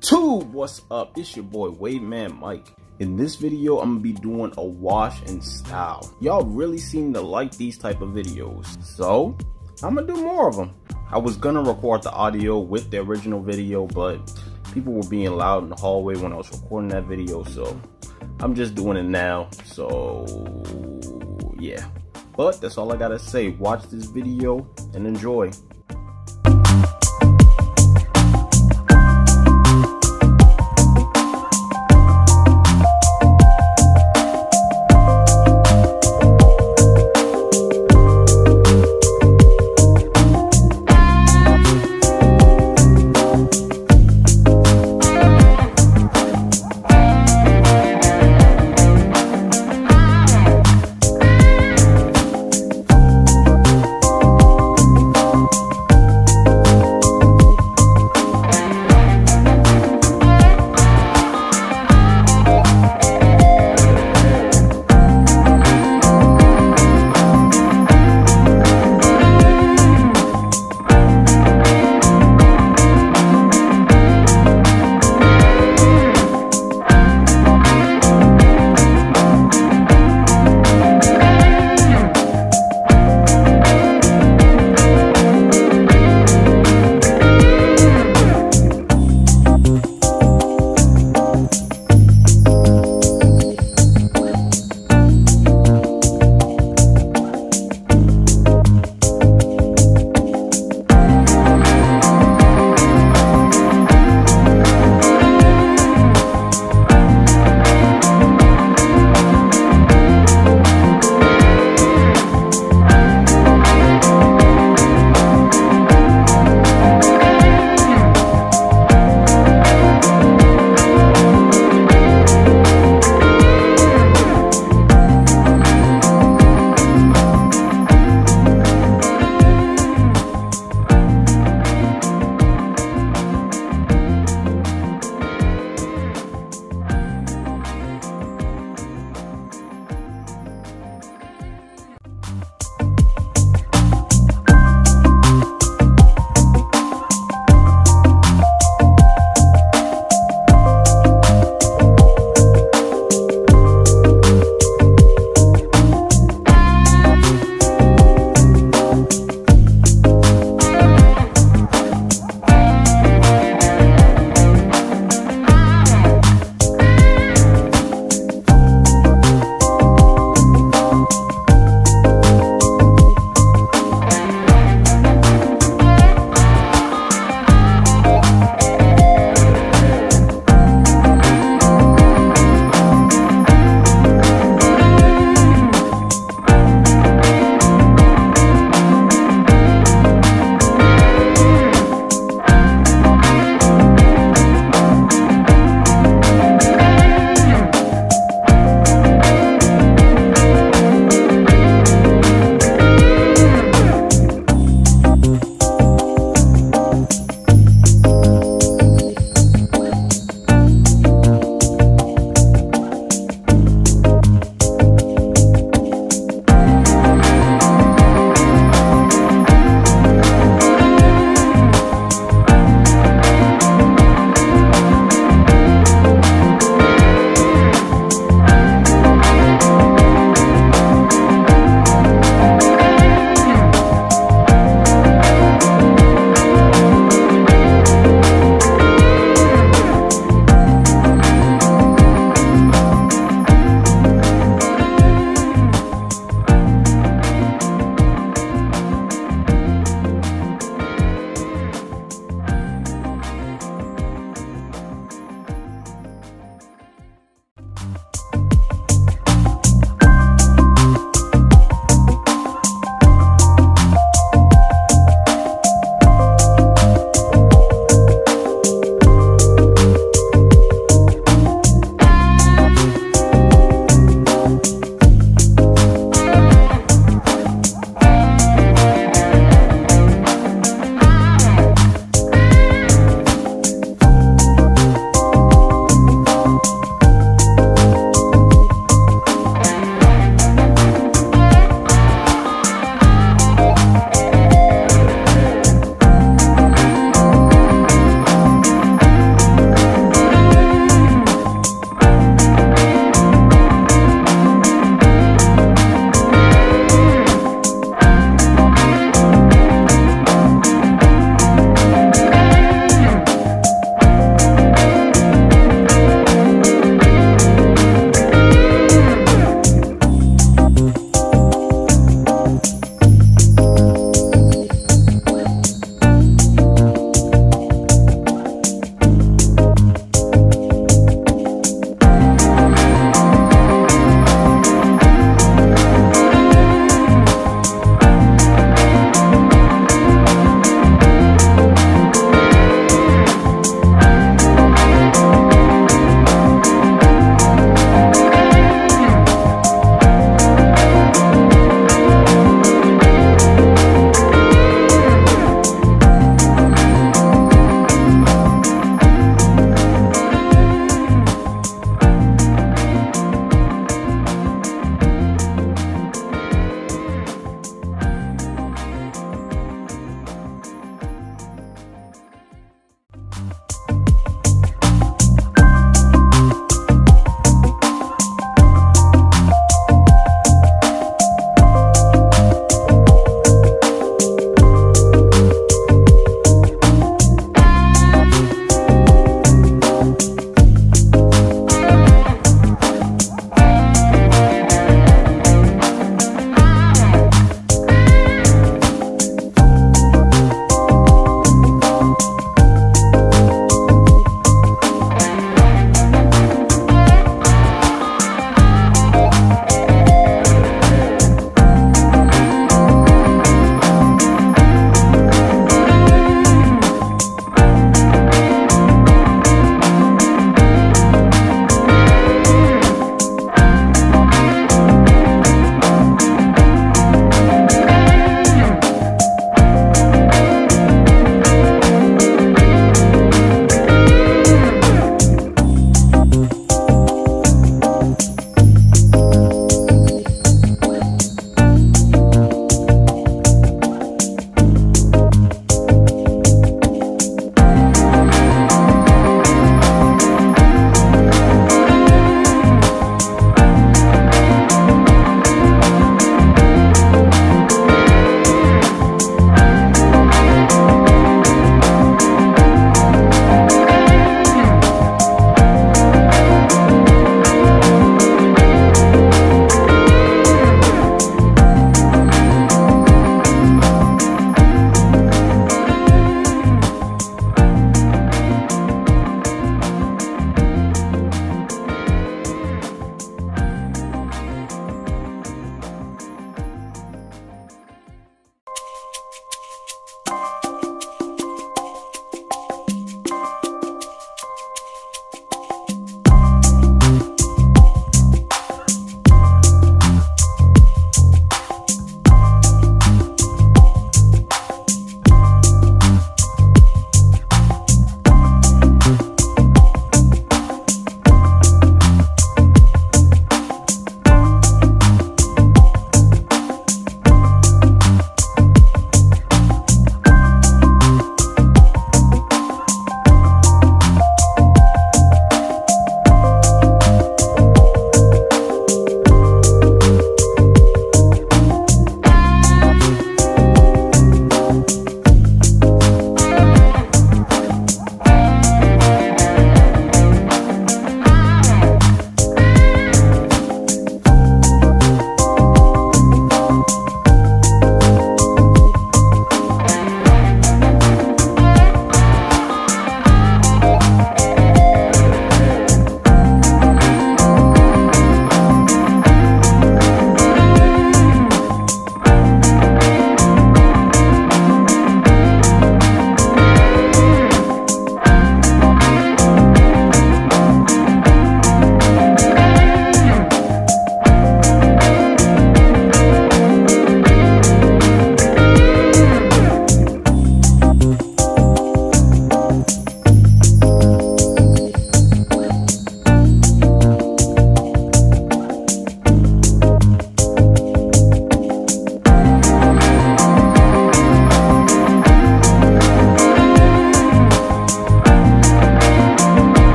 YouTube, what's up? It's your boy Wave Man Mike. In this video, I'm gonna be doing a wash and style. Y'all really seem to like these type of videos, so I'm gonna do more of them. I was gonna record the audio with the original video, but people were being loud in the hallway when I was recording that video, so I'm just doing it now. So yeah, but that's all I gotta say. Watch this video and enjoy.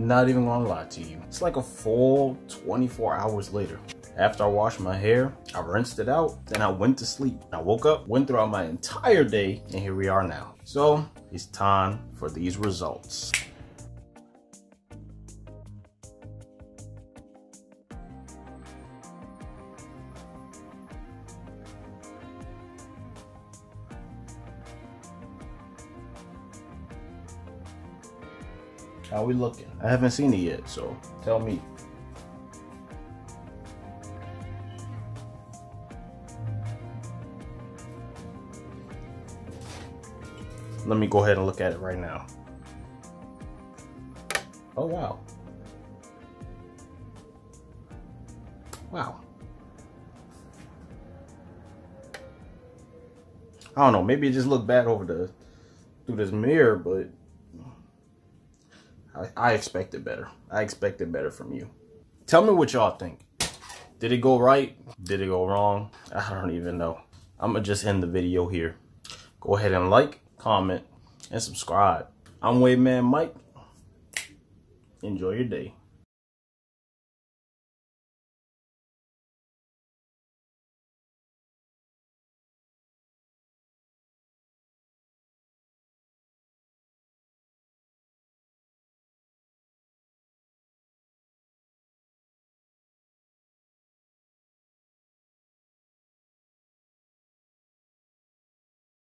Not even gonna lie to you. It's like a full 24 hours later. After I washed my hair, I rinsed it out, then I went to sleep. I woke up, went throughout my entire day, and here we are now. So it's time for these results. How we looking? I haven't seen it yet, so tell me. Let me go ahead and look at it right now. Oh, wow. Wow. I don't know, maybe it just looked bad through this mirror, but I expected better. I expected better from you. Tell me what y'all think. Did it go right? Did it go wrong? I don't even know. I'm gonna just end the video here. Go ahead and like, comment, and subscribe. I'm Wave Man Mike. Enjoy your day.